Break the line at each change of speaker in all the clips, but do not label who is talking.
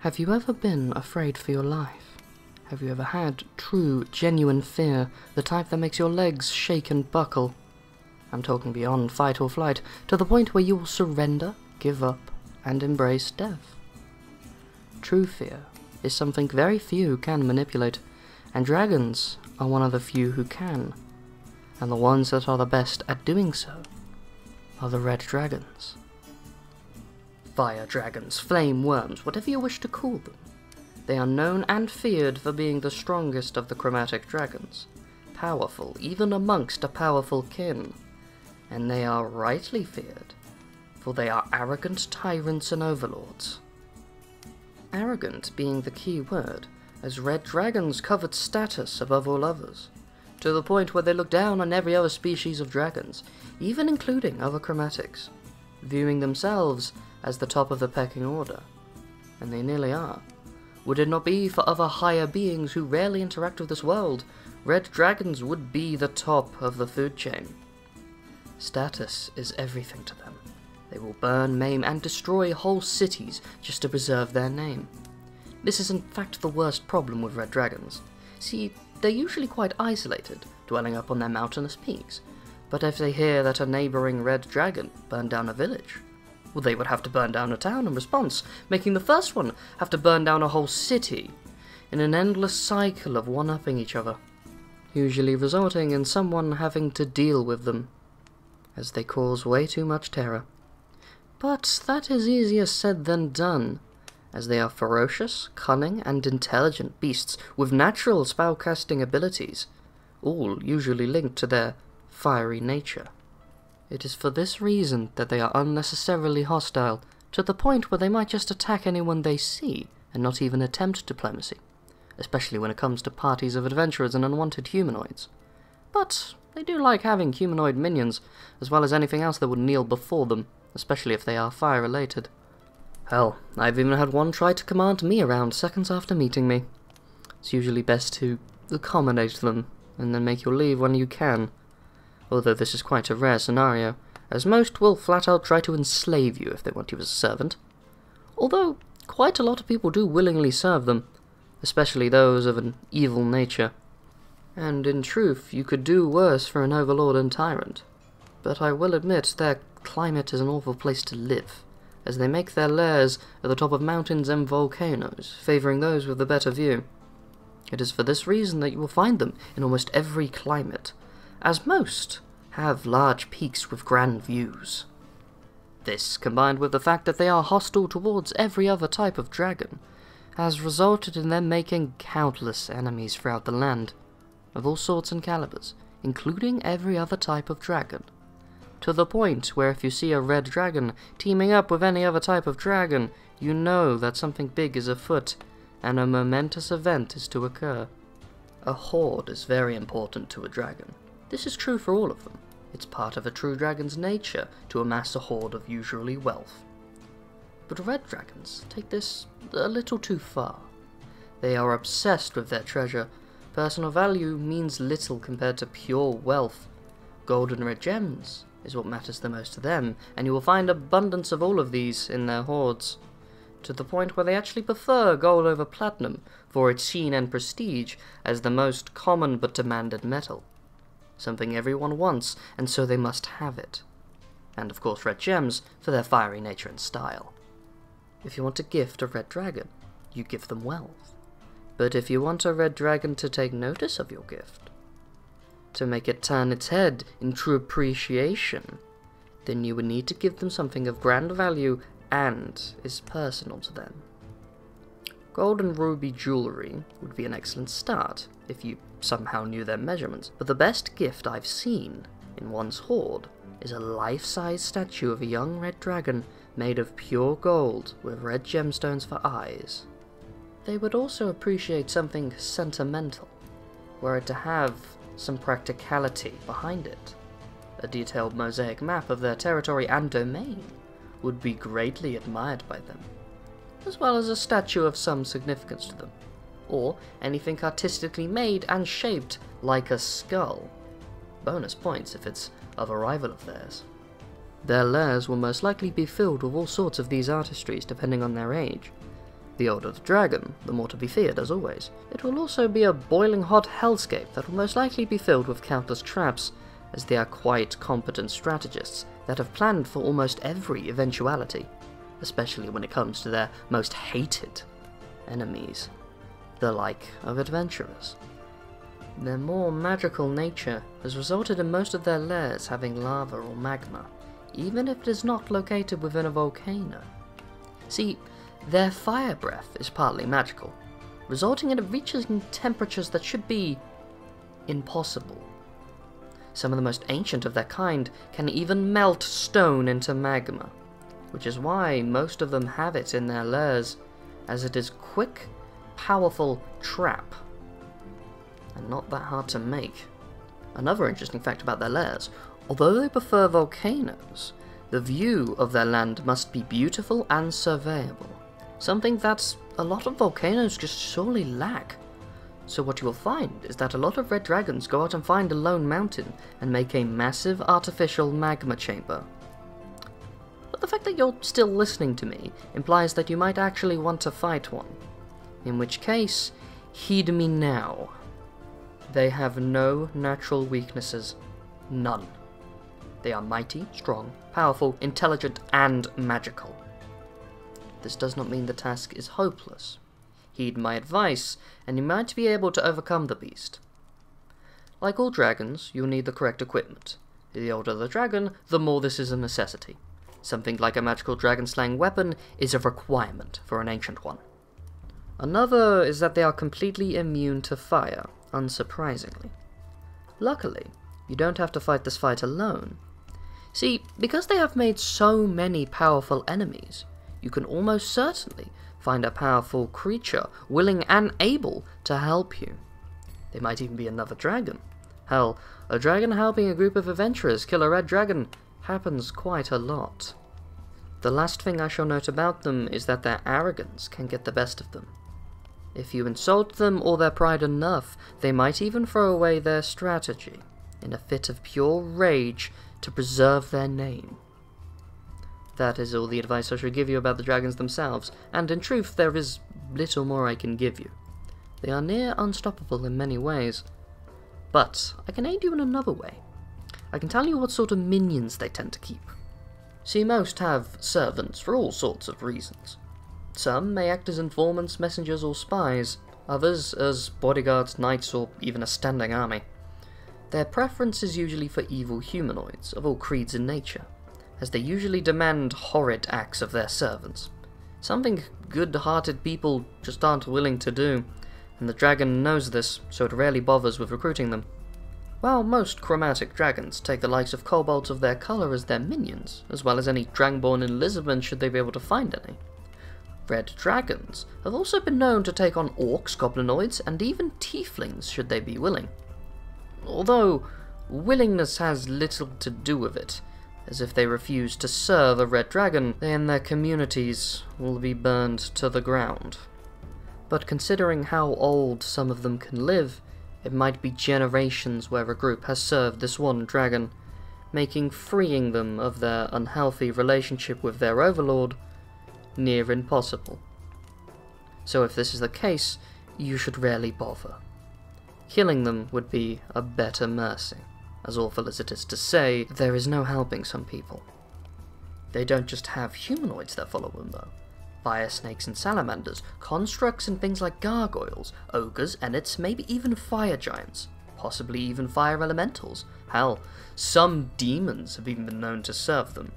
Have you ever been afraid for your life? Have you ever had true, genuine fear, the type that makes your legs shake and buckle? I'm talking beyond fight or flight, to the point where you will surrender, give up, and embrace death. True fear is something very few can manipulate, and dragons are one of the few who can. And the ones that are the best at doing so are the red dragons. Fire dragons, flame worms, whatever you wish to call them. They are known and feared for being the strongest of the chromatic dragons, powerful even amongst a powerful kin, and they are rightly feared, for they are arrogant tyrants and overlords. Arrogant being the key word, as red dragons covet status above all others, to the point where they look down on every other species of dragons, even including other chromatics, viewing themselves as the top of the pecking order, and they nearly are. Would it not be for other higher beings who rarely interact with this world, red dragons would be the top of the food chain. Status is everything to them. They will burn, maim, and destroy whole cities just to preserve their name. This is in fact the worst problem with red dragons. See, they're usually quite isolated, dwelling up on their mountainous peaks, but if they hear that a neighbouring red dragon burned down a village, well, they would have to burn down a town in response, making the first one have to burn down a whole city, in an endless cycle of one-upping each other, usually resulting in someone having to deal with them, as they cause way too much terror. But that is easier said than done, as they are ferocious, cunning, and intelligent beasts with natural spellcasting abilities, all usually linked to their fiery nature. It is for this reason that they are unnecessarily hostile, to the point where they might just attack anyone they see, and not even attempt diplomacy, especially when it comes to parties of adventurers and unwanted humanoids. But they do like having humanoid minions, as well as anything else that would kneel before them, especially if they are fire-related. Hell, I've even had one try to command me around seconds after meeting me. It's usually best to accommodate them, and then make your leave when you can. Although this is quite a rare scenario, as most will flat out try to enslave you if they want you as a servant. Although, quite a lot of people do willingly serve them, especially those of an evil nature. And in truth, you could do worse for an overlord and tyrant. But I will admit their climate is an awful place to live, as they make their lairs at the top of mountains and volcanoes, favouring those with the better view. It is for this reason that you will find them in almost every climate, as most have large peaks with grand views. This, combined with the fact that they are hostile towards every other type of dragon, has resulted in them making countless enemies throughout the land, of all sorts and calibers, including every other type of dragon, to the point where if you see a red dragon teaming up with any other type of dragon, you know that something big is afoot, and a momentous event is to occur. A horde is very important to a dragon. This is true for all of them. It's part of a true dragon's nature to amass a hoard of usually wealth. But red dragons take this a little too far. They are obsessed with their treasure. Personal value means little compared to pure wealth. Gold and red gems is what matters the most to them, and you will find abundance of all of these in their hoards, to the point where they actually prefer gold over platinum for its sheen and prestige as the most common but demanded metal. Something everyone wants, and so they must have it. And of course red gems for their fiery nature and style. If you want to gift a red dragon, you give them wealth. But if you want a red dragon to take notice of your gift, to make it turn its head in true appreciation, then you would need to give them something of grand value and is personal to them. Gold and ruby jewellery would be an excellent start if you somehow knew their measurements, but the best gift I've seen in one's hoard is a life-size statue of a young red dragon made of pure gold with red gemstones for eyes. They would also appreciate something sentimental, were it to have some practicality behind it. A detailed mosaic map of their territory and domain would be greatly admired by them, as well as a statue of some significance to them, or anything artistically made and shaped like a skull. Bonus points if it's of a rival of theirs. Their lairs will most likely be filled with all sorts of these artistries depending on their age, The older the dragon, the more to be feared as always. It will also be a boiling hot hellscape that will most likely be filled with countless traps, as they are quite competent strategists that have planned for almost every eventuality, especially when it comes to their most hated enemies, the like of adventurers. Their more magical nature has resulted in most of their lairs having lava or magma, even if it is not located within a volcano. See, their fire breath is partly magical, resulting in it reaching temperatures that should be impossible. Some of the most ancient of their kind can even melt stone into magma, which is why most of them have it in their lairs, as it is quick, powerful trap, and not that hard to make. Another interesting fact about their lairs: although they prefer volcanoes, the view of their land must be beautiful and surveyable, something that a lot of volcanoes just sorely lack. So what you will find is that a lot of red dragons go out and find a lone mountain and make a massive artificial magma chamber. But the fact that you're still listening to me implies that you might actually want to fight one, in which case, heed me now. They have no natural weaknesses. None. They are mighty, strong, powerful, intelligent, and magical. This does not mean the task is hopeless. Heed my advice, and you might be able to overcome the beast. Like all dragons, you'll need the correct equipment. The older the dragon, the more this is a necessity. Something like a magical dragon-slaying weapon is a requirement for an ancient one. Another is that they are completely immune to fire, unsurprisingly. Luckily, you don't have to fight this fight alone. See, because they have made so many powerful enemies, you can almost certainly find a powerful creature willing and able to help you. They might even be another dragon. Hell, a dragon helping a group of adventurers kill a red dragon happens quite a lot. The last thing I shall note about them is that their arrogance can get the best of them. If you insult them or their pride enough, they might even throw away their strategy, in a fit of pure rage to preserve their name. That is all the advice I should give you about the dragons themselves, and in truth there is little more I can give you. They are near unstoppable in many ways, but I can aid you in another way. I can tell you what sort of minions they tend to keep. See, most have servants for all sorts of reasons. Some may act as informants, messengers, or spies, others as bodyguards, knights, or even a standing army. Their preference is usually for evil humanoids of all creeds and nature, as they usually demand horrid acts of their servants, something good-hearted people just aren't willing to do, and the dragon knows this, so it rarely bothers with recruiting them. While most chromatic dragons take the likes of kobolds of their colour as their minions, as well as any dragonborn in Lisbon should they be able to find any, red dragons have also been known to take on orcs, goblinoids, and even tieflings should they be willing. Although, willingness has little to do with it, as if they refuse to serve a red dragon, then their communities will be burned to the ground. But considering how old some of them can live, it might be generations where a group has served this one dragon, making freeing them of their unhealthy relationship with their overlord near impossible. So if this is the case, you should rarely bother. Killing them would be a better mercy. As awful as it is to say, there is no helping some people. They don't just have humanoids that follow them though. Fire snakes and salamanders, constructs and things like gargoyles, ogres, enets, maybe even fire giants, possibly even fire elementals. Hell, some demons have even been known to serve them.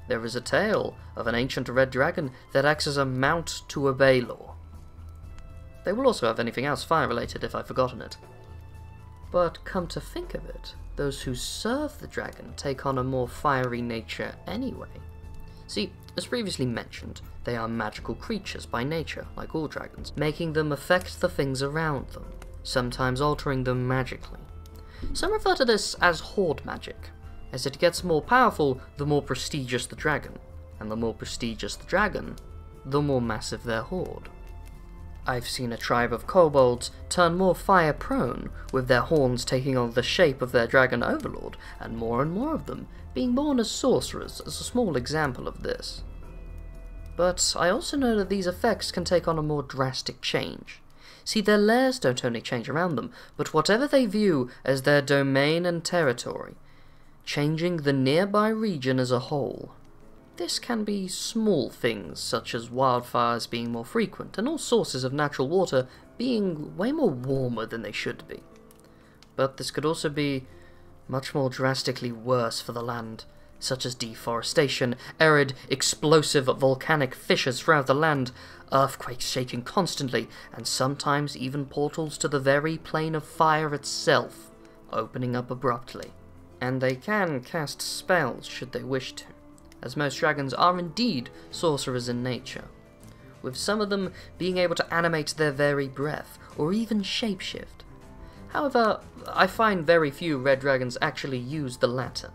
There is a tale of an ancient red dragon that acts as a mount to a Baylor. They will also have anything else fire-related if I've forgotten it. But come to think of it, those who serve the dragon take on a more fiery nature anyway. See, as previously mentioned, they are magical creatures by nature, like all dragons, making them affect the things around them, sometimes altering them magically. Some refer to this as horde magic, as it gets more powerful the more prestigious the dragon, and the more prestigious the dragon, the more massive their horde. I've seen a tribe of kobolds turn more fire-prone, with their horns taking on the shape of their dragon overlord, and more of them being born as sorcerers as a small example of this. But I also know that these effects can take on a more drastic change. See, their lairs don't only change around them, but whatever they view as their domain and territory, changing the nearby region as a whole. This can be small things, such as wildfires being more frequent, and all sources of natural water being way more warmer than they should be. But this could also be much more drastically worse for the land, such as deforestation, arid, explosive volcanic fissures throughout the land, earthquakes shaking constantly, and sometimes even portals to the very plane of fire itself, opening up abruptly. And they can cast spells should they wish to, as most dragons are indeed sorcerers in nature, with some of them being able to animate their very breath, or even shapeshift. However, I find very few red dragons actually use the latter,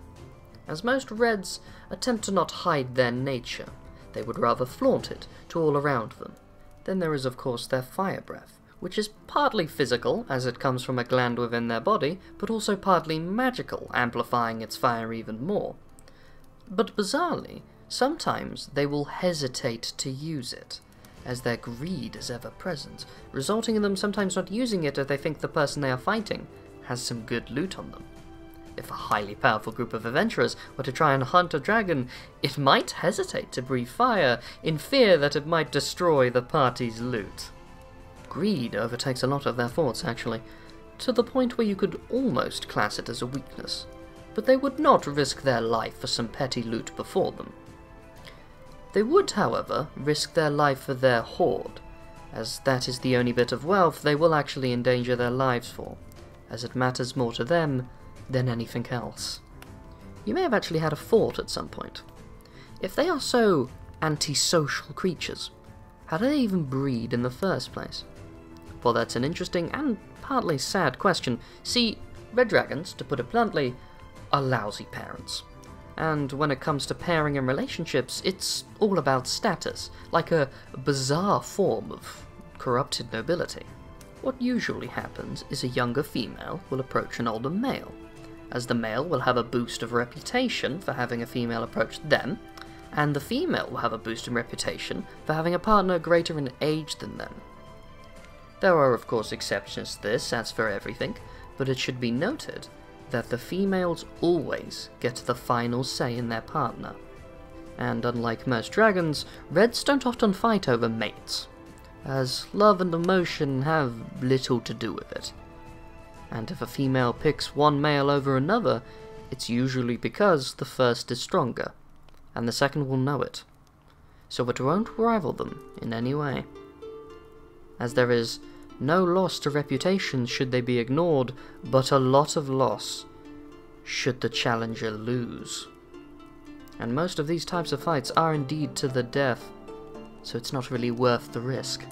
as most reds attempt to not hide their nature. They would rather flaunt it to all around them. Then there is of course their fire breath, which is partly physical, as it comes from a gland within their body, but also partly magical, amplifying its fire even more. But bizarrely, sometimes they will hesitate to use it, as their greed is ever present, resulting in them sometimes not using it if they think the person they are fighting has some good loot on them. If a highly powerful group of adventurers were to try and hunt a dragon, it might hesitate to breathe fire in fear that it might destroy the party's loot. Greed overtakes a lot of their thoughts, actually, to the point where you could almost class it as a weakness, but they would not risk their life for some petty loot before them. They would, however, risk their life for their hoard, as that is the only bit of wealth they will actually endanger their lives for, as it matters more to them than anything else. You may have actually had a thought at some point. If they are so antisocial creatures, how do they even breed in the first place? Well, that's an interesting and partly sad question. See, red dragons, to put it bluntly, are lousy parents. And when it comes to pairing and relationships, it's all about status, like a bizarre form of corrupted nobility. What usually happens is a younger female will approach an older male, as the male will have a boost of reputation for having a female approach them, and the female will have a boost in reputation for having a partner greater in age than them. There are of course exceptions to this, as for everything, but it should be noted that the females always get the final say in their partner. And unlike most dragons, reds don't often fight over mates, as love and emotion have little to do with it. And if a female picks one male over another, it's usually because the first is stronger, and the second will know it, so it won't rival them in any way. As there is no loss to reputation should they be ignored, but a lot of loss should the challenger lose. And most of these types of fights are indeed to the death, so it's not really worth the risk.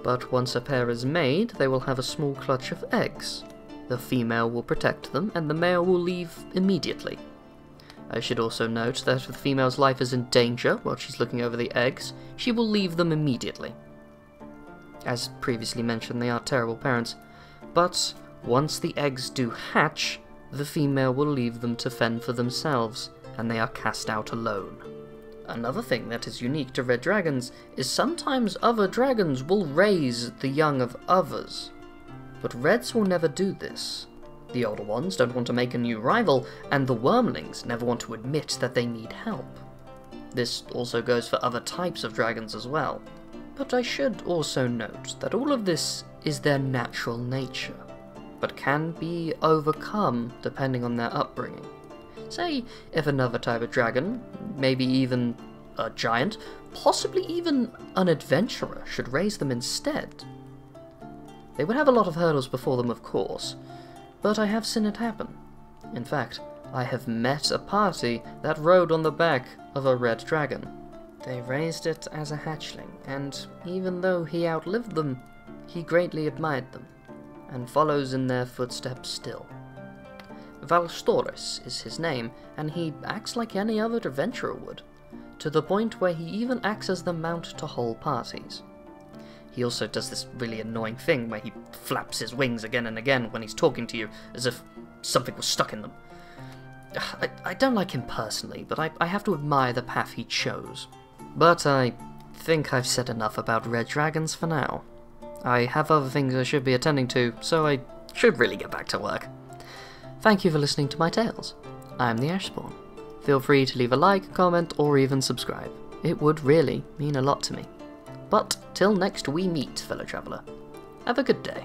But once a pair is made, they will have a small clutch of eggs. The female will protect them, and the male will leave immediately. I should also note that if the female's life is in danger while she's looking over the eggs, she will leave them immediately. As previously mentioned, they are terrible parents, but once the eggs do hatch, the female will leave them to fend for themselves, and they are cast out alone. Another thing that is unique to red dragons is sometimes other dragons will raise the young of others, but reds will never do this. The older ones don't want to make a new rival, and the wormlings never want to admit that they need help. This also goes for other types of dragons as well. But I should also note that all of this is their natural nature, but can be overcome depending on their upbringing. Say, if another type of dragon, maybe even a giant, possibly even an adventurer, should raise them instead. They would have a lot of hurdles before them, of course, but I have seen it happen. In fact, I have met a party that rode on the back of a red dragon. They raised it as a hatchling, and even though he outlived them, he greatly admired them, and follows in their footsteps still. Valstoris is his name, and he acts like any other adventurer would, to the point where he even acts as the mount to whole parties. He also does this really annoying thing where he flaps his wings again and again when he's talking to you, as if something was stuck in them. I don't like him personally, but I have to admire the path he chose. But I think I've said enough about red dragons for now. I have other things I should be attending to, so I should really get back to work. Thank you for listening to my tales. I'm the Ashspawn. Feel free to leave a like, comment, or even subscribe. It would really mean a lot to me. But till next we meet, fellow traveller, have a good day.